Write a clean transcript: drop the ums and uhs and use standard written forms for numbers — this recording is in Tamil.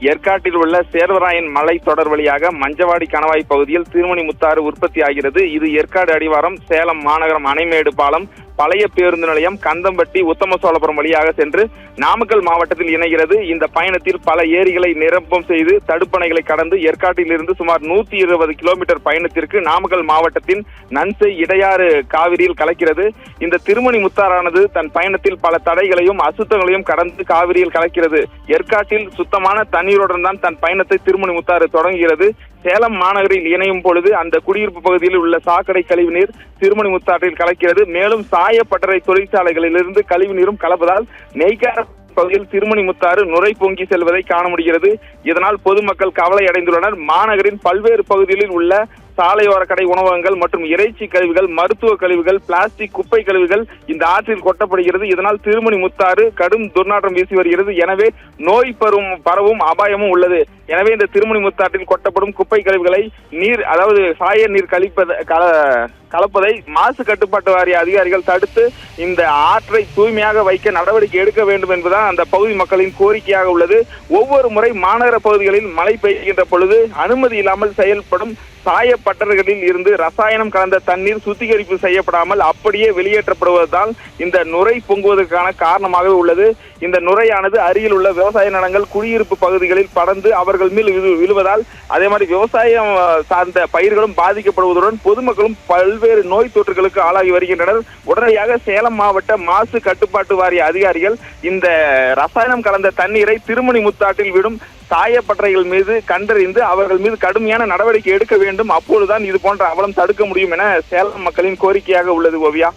ஏற்காட்டில் உள்ள சேர்வராயன் மலை தொடர் வழியாக மஞ்சவாடி கணவாய் பகுதியில் திருமணி முத்தாறு உற்பத்தி ஆகிறது. இது ஏற்காடு அடிவாரம், சேலம் மாநகரம் அணைமேடு பாலம், பழைய பேருந்து நிலையம், கந்தம்பட்டி, உத்தமசோழபுரம் வழியாக சென்று நாமக்கல் மாவட்டத்தில் இணைகிறது. இந்த பயணத்தில் பல ஏரிகளை நிரப்பம் செய்து தடுப்பணைகளை கடந்து ஏற்காட்டில் இருந்து சுமார் 120 கிலோமீட்டர் பயணத்திற்கு நாமக்கல் மாவட்டத்தின் நன்சை இடையாறு காவிரியில் கலக்கிறது. இந்த திருமணி முத்தாறானது தன் பயணத்தில் பல தடைகளையும் அசுத்தங்களையும் கடந்து காவிரியில் கலக்கிறது. ஏற்காட்டில் சுத்தமான தண்ணீருடன் தான் தன் பயணத்தை திருமணி முத்தாறு தொடங்குகிறது. சேலம் மாநகரில் இணையும் பொழுது அந்த குடியிருப்பு பகுதியில் உள்ள சாக்கடை கழிவுநீர் திருமணி முத்தாற்றில் கலக்கிறது. மேலும் சாயப்பட்டறை தொழிற்சாலைகளிலிருந்து கழிவுநீரும் கலப்பதால் நெய்க்கார பகுதியில் திருமணி முத்தாறு நுரை பொங்கி செல்வதை காண முடிகிறது. இதனால் பொதுமக்கள் கவலை அடைந்துள்ளனர். மாநகரின் பல்வேறு பகுதிகளில் உள்ள சாலையோர கடை உணவகங்கள் மற்றும் இறைச்சி கழிவுகள், மருத்துவ கழிவுகள், பிளாஸ்டிக் குப்பை கழிவுகள் இந்த ஆற்றில் கொட்டப்படுகிறது. இதனால் திருமணி முத்தாறு கடும் துர்நாற்றம் வீசி வருகிறது. எனவே நோய் பரவும் அபாயமும் உள்ளது. எனவே இந்த திருமணி முத்தாற்றில் கொட்டப்படும் குப்பை கழிவுகளை அதாவது சாய நீர் கலப்பதை மாசு கட்டுப்பாட்டு வாரிய அதிகாரிகள் தடுத்து இந்த ஆற்றை தூய்மையாக வைக்க நடவடிக்கை எடுக்க வேண்டும் என்பதுதான் அந்த பகுதி மக்களின் கோரிக்கையாக உள்ளது. ஒவ்வொரு முறை மாநகர பகுதிகளில் மழை பெய்கின்ற பொழுது அனுமதி இல்லாமல் செயல்படும் சாயப்பட்டறைகளில் இருந்து ரசாயனம் கலந்த தண்ணீர் சுத்திகரிப்பு செய்யப்படாமல் அப்படியே வெளியேற்றப்படுவதால் இந்த நுரை பொங்குவதற்கான காரணமாக உள்ளது. இந்த நுரையானது அருகில் உள்ள விவசாய நிலங்கள், குடியிருப்பு பகுதிகளில் படர்ந்து அவர்கள் மேல் விழுவதால் அதே மாதிரி விவசாயம் சார்ந்த பயிர்களும் பாதிக்கப்படுவதுடன் பொதுமக்களும் பல்வேறு நோய் தொற்றுகளுக்கு ஆளாகி வருகின்றனர். உடனடியாக சேலம் மாவட்ட மாசு கட்டுப்பாட்டு வாரிய அதிகாரிகள் இந்த ரசாயனம் கலந்த தண்ணீரை திருமணி முத்தாற்றில் விடும் சாயப்பட்டறைகள் மீது கண்டறிந்து அவர்கள் மீது கடுமையான நடவடிக்கை எடுக்க வேண்டும். அப்பொழுதுதான் இது போன்ற அவலம் தடுக்க முடியும் என சேலம் மக்களின் கோரிக்கையாக உள்ளது. ஓவியா.